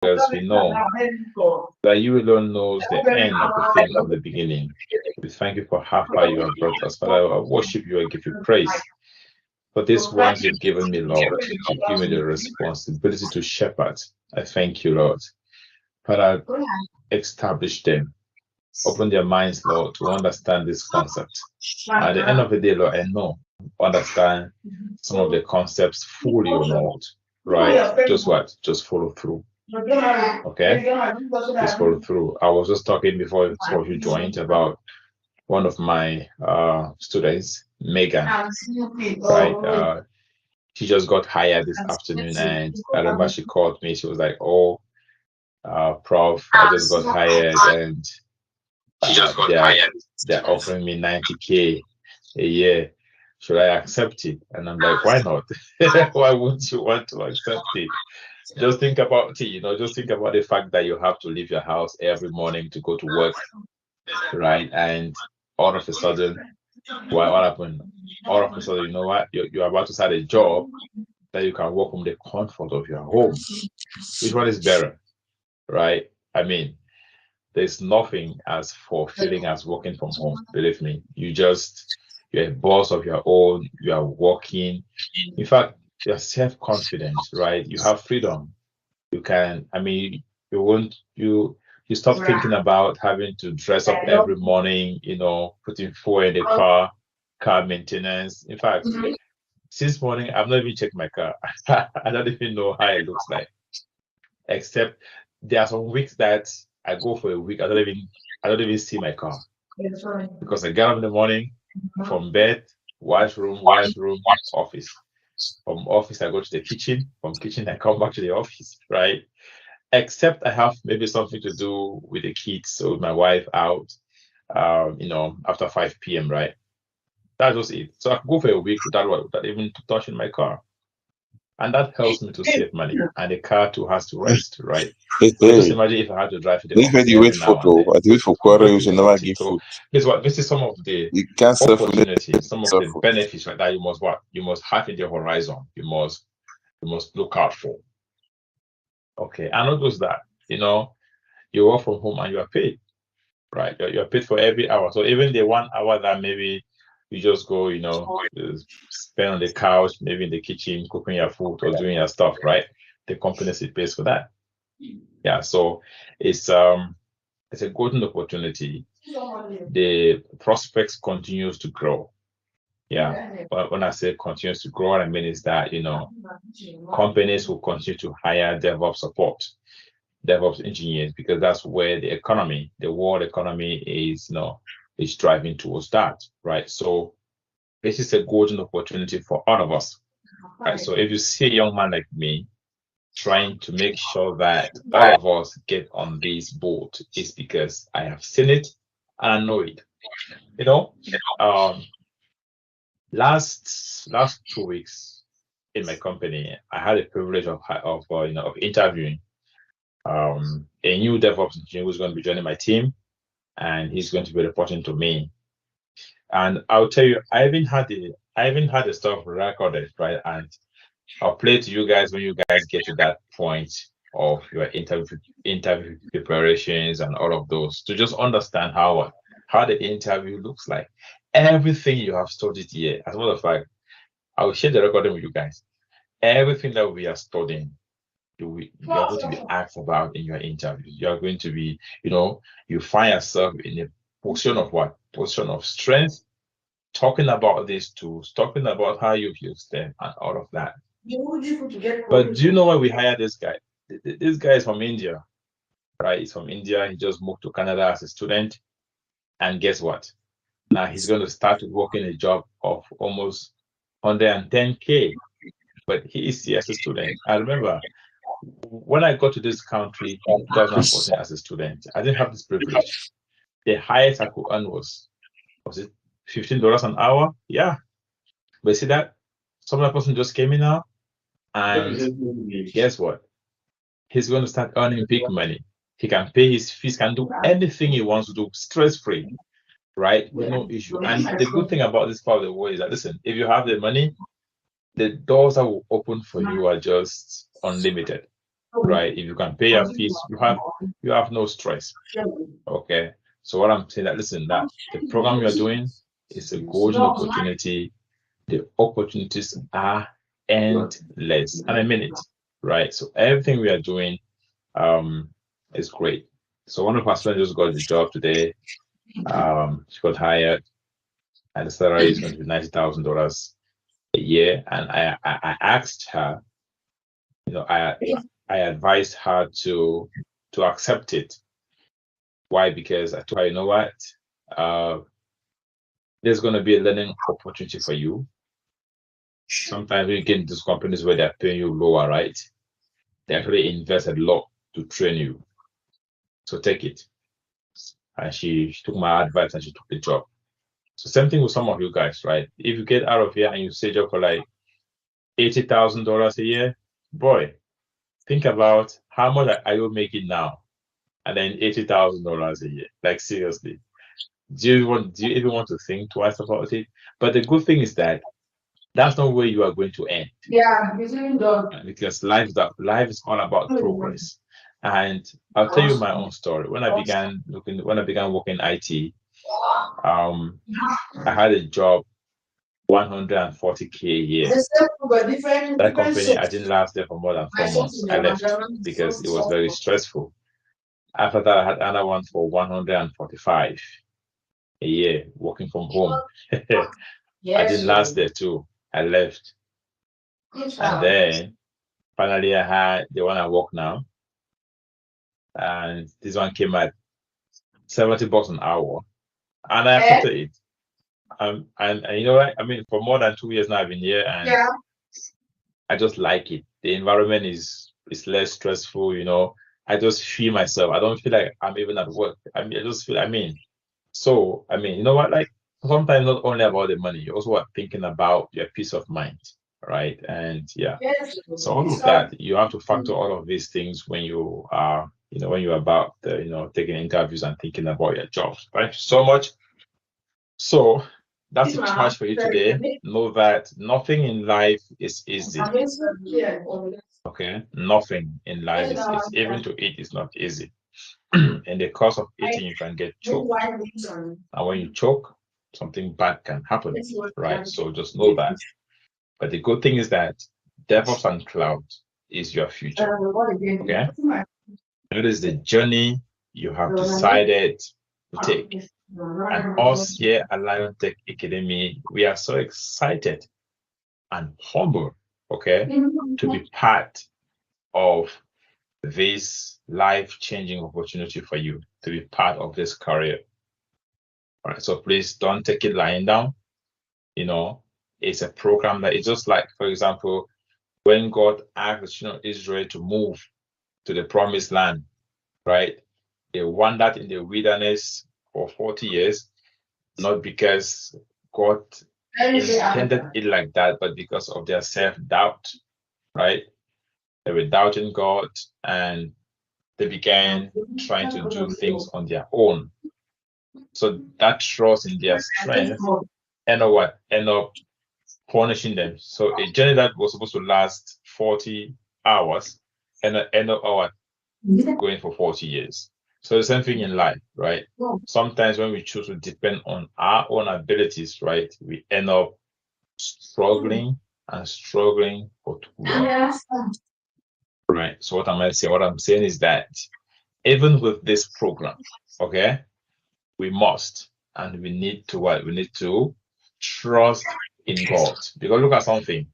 because we know that you alone knows the end of the thing from the beginning. We thank you for how far you have brought us. Father, I worship you, I give you praise for these ones you've given me, Lord, to give me the responsibility to shepherd. I thank you, Lord. Father, establish them. Open their minds, Lord, to understand this concept. At the end of the day, Lord, I know, understand some of the concepts fully or not, right? Just what? Just follow through. Okay? Just follow through. I was just talking before some of you joined about one of my students, Megan, right? She just got hired this afternoon, and I remember she called me. She was like, "Oh, Prof, I just got hired, and they're offering me 90K a year. Should I accept it?" And I'm like, "Why not? Why wouldn't you want to accept it? Just think about it, just think about the fact that you have to leave your house every morning to go to work, right? And all of a sudden, what happened? All of a sudden, you know what? You're about to start a job that you can work from the comfort of your home. Which one is better, right? I mean, there's nothing as fulfilling as working from home. Believe me, you're a boss of your own. You are working. In fact, you're self-confident, right? You have freedom. You can. I mean, you won't. You stop thinking about having to dress up every morning. Putting fuel in the car maintenance. In fact, since morning, I've not even checked my car. I don't even know how it looks like. Except there are some weeks that I go for a week. I don't even see my car because I get up in the morning from bed, washroom, office. From office, I go to the kitchen. From kitchen, I come back to the office, right? Except I have maybe something to do with the kids, so with my wife out, after 5 p.m., right? That's just it. So I can go for a week without even touching my car. And that helps me to save money. And the car too has to rest, right? So just imagine if I had to drive to the office every now and then. I wait for quarrel, you should never give So food. guess what? This is some of the You can't suffer. opportunities, some of the benefits, right, that you must have in the horizon. You must look out for. Okay. And not just that, you work from home and you are paid, right? You're paid for every hour. So even the 1 hour that maybe you just go, spend on the couch, maybe in the kitchen, cooking your food or doing your stuff, right? The company pays for that. Yeah, so it's a golden opportunity. The prospects continues to grow. Yeah, but when I say continues to grow, what I mean is that companies will continue to hire DevOps support, DevOps engineers, because that's where the world economy is driving towards that, right? So this is a golden opportunity for all of us, right? So if you see a young man like me trying to make sure that all of us get on this boat, is because I have seen it and I know it. Um, last 2 weeks in my company, I had the privilege of interviewing a new DevOps engineer who's going to be joining my team, and he's going to be reporting to me. And I'll tell you, I even had the stuff recorded, right? And I'll play it to you guys when you guys get to that point of your interview preparations and all of those, to just understand how the interview looks like. Everything you have studied here, as a matter of fact, I will share the recording with you guys. Everything that we are studying, you are going to be asked about in your interview. You are going to be, you find yourself in a position of what? Position of strength, talking about these tools, talking about how you've used them and all of that. But do you know why we hired this guy? This guy is from India, right? He's from India. He just moved to Canada as a student. And guess what? Now he's going to start working a job of almost 110K. But he is here as a student. I remember when I got to this country in 2014 as a student, I didn't have this privilege. The highest I could earn was it $15 an hour? Yeah. But see that? Some other person just came in now, and guess what? He's going to start earning big money. He can pay his fees, can do anything he wants to do stress-free, right? With no issue. And the good thing about this part of the world is that, listen, if you have the money, the doors that will open for you are just unlimited. right? If you can pay your fees, you have no stress. Okay. So what I'm saying that listen, that the program you're doing is a golden opportunity. The opportunities are endless. And I mean it, right? So everything we are doing is great. So one of our students just got the job today. She got hired, and the salary is going to be $90,000 a year. And I asked her, I advised her to accept it. Why? Because I told her, you know what? There's going to be a learning opportunity for you. Sometimes you get into companies where they're paying you lower, right? They actually invest a lot to train you. So take it. And she took my advice and she took the job. So same thing with some of you guys, right? If you get out of here and you say job for like $80,000 a year, boy, think about how much are you making now, and then $80,000 a year. Like seriously, do you even want to think twice about it? But the good thing is that that's not where you are going to end. Yeah, because life is all about progress. And I'll tell you my own story. When I began working in IT, I had a job 140K a year. That company, I didn't last there for more than 4 months. I left because it was very stressful. After that, I had another one for 145 a year working from home. I didn't last there too. I left. And then finally I had the one I work now. And this one came at $70 an hour. And I accepted it. And you know what? I mean, for more than 2 years now I've been here, and I just like it. The environment is less stressful, I just feel myself. I don't feel like I'm even at work. I just feel, so, you know what? Like, sometimes not only about the money, you also are thinking about your peace of mind, right? And yeah, so all of that, you have to factor all of these things when you are, when you're about, taking interviews and thinking about your jobs. Thank you so much. So that's a charge for you today. Know that nothing in life is easy. Okay, nothing in life is easy. Even to eat is not easy. In the course of eating, you can get choked. And when you choke, something bad can happen, right? So just know that. But the good thing is that DevOps and cloud is your future. Okay? It is the journey you have decided to take. And us here at Lion Tech Academy, we are so excited and humble, okay, to be part of this life-changing opportunity for you, to be part of this career. All right, so please don't take it lying down. It's a program that is just like, for example, when God asked the children of Israel to move to the promised land, right? They wandered in the wilderness for 40 years, not because God intended it like that, but because of their self-doubt, right? They were doubting God and they began trying to do things on their own. So that trust in their strength ended up punishing them. So a journey that was supposed to last 40 hours ended up going for 40 years. So the same thing in life, right? Sometimes when we choose to depend on our own abilities, right, we end up struggling and struggling for too long. Right. So what am I saying? What I'm saying is that even with this program, okay, we must and we need to what? We need to trust in God. Because look at something.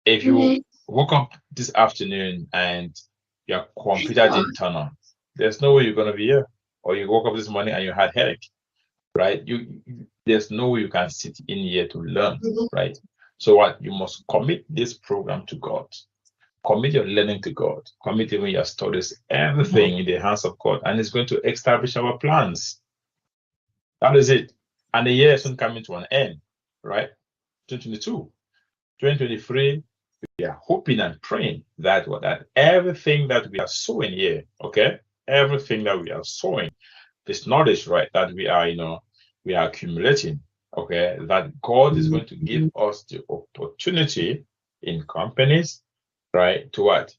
If you woke up this afternoon and your computer didn't turn on, there's no way you're gonna be here. Or you woke up this morning and you had headache, right? There's no way you can sit in here to learn, right? So what? You must commit this program to God. Commit your learning to God. Commit even your studies, everything in the hands of God, and it's going to establish our plans. That is it. And the year is soon coming to an end, right? 2022, 2023. We are hoping and praying that everything that we are sowing here, okay, everything that we are sowing, this knowledge, right, that we are, we are accumulating, okay, that God is going to give us the opportunity in companies, right, to what?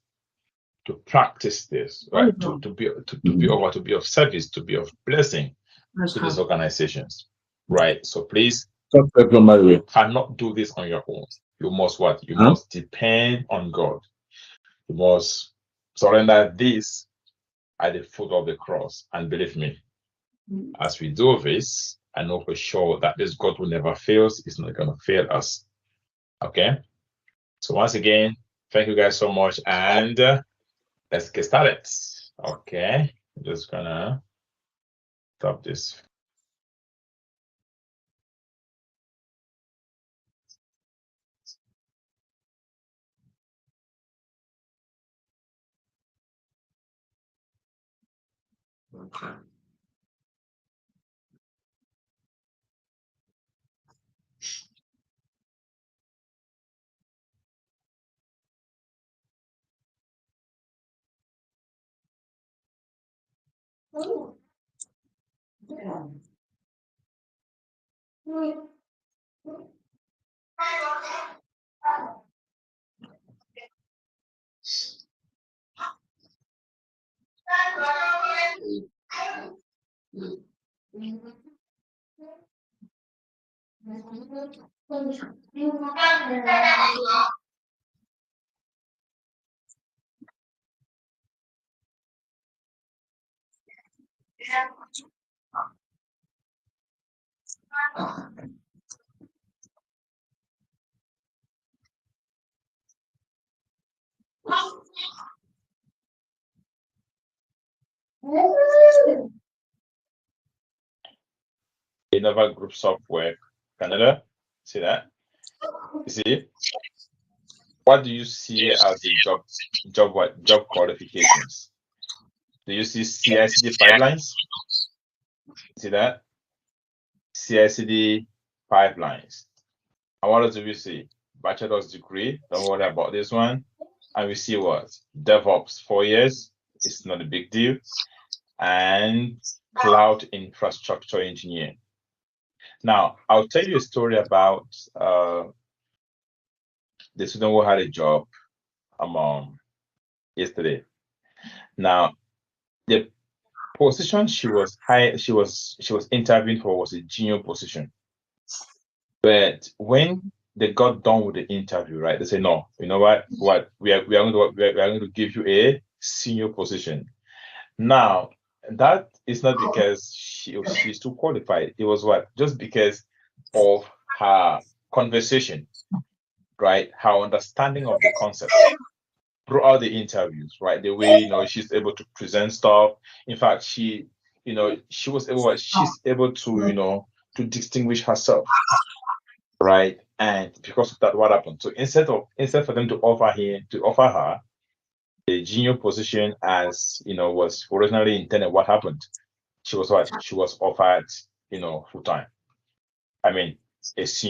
to practice this, right? To be of service, to be of blessing to these organizations, right? So please cannot do this on your own. You must what? You must depend on God. You must surrender this at the foot of the cross. And believe me, as we do this, I know for sure that this God will never fail. It's not going to fail us. Okay. So once again, thank you guys so much. And let's get started. Okay. I'm just gonna stop this. Okay. Innova Group Software Canada. See that? You see? What do you see as the job qualifications? Do you see CI/CD pipelines? See that? CI/CD pipelines. And what else do we see? Bachelor's degree. Don't worry about this one. And we see what? DevOps, 4 years. It's not a big deal. And cloud infrastructure engineer. Now, I'll tell you a story about the student who had a job yesterday. Now, the position she was interviewing for was a junior position. But when they got done with the interview, right, they said, no, you know what? We are going to give you a senior position. Now, that is not because she's too qualified. It was what? Just because of her conversation, right? Her understanding of the concept throughout the interviews, right? The way she's able to present stuff. In fact, she's able to to distinguish herself, right? And because of that, what happened? So instead for them to offer her the junior position as was originally intended, what happened? She was offered full time. I mean, a senior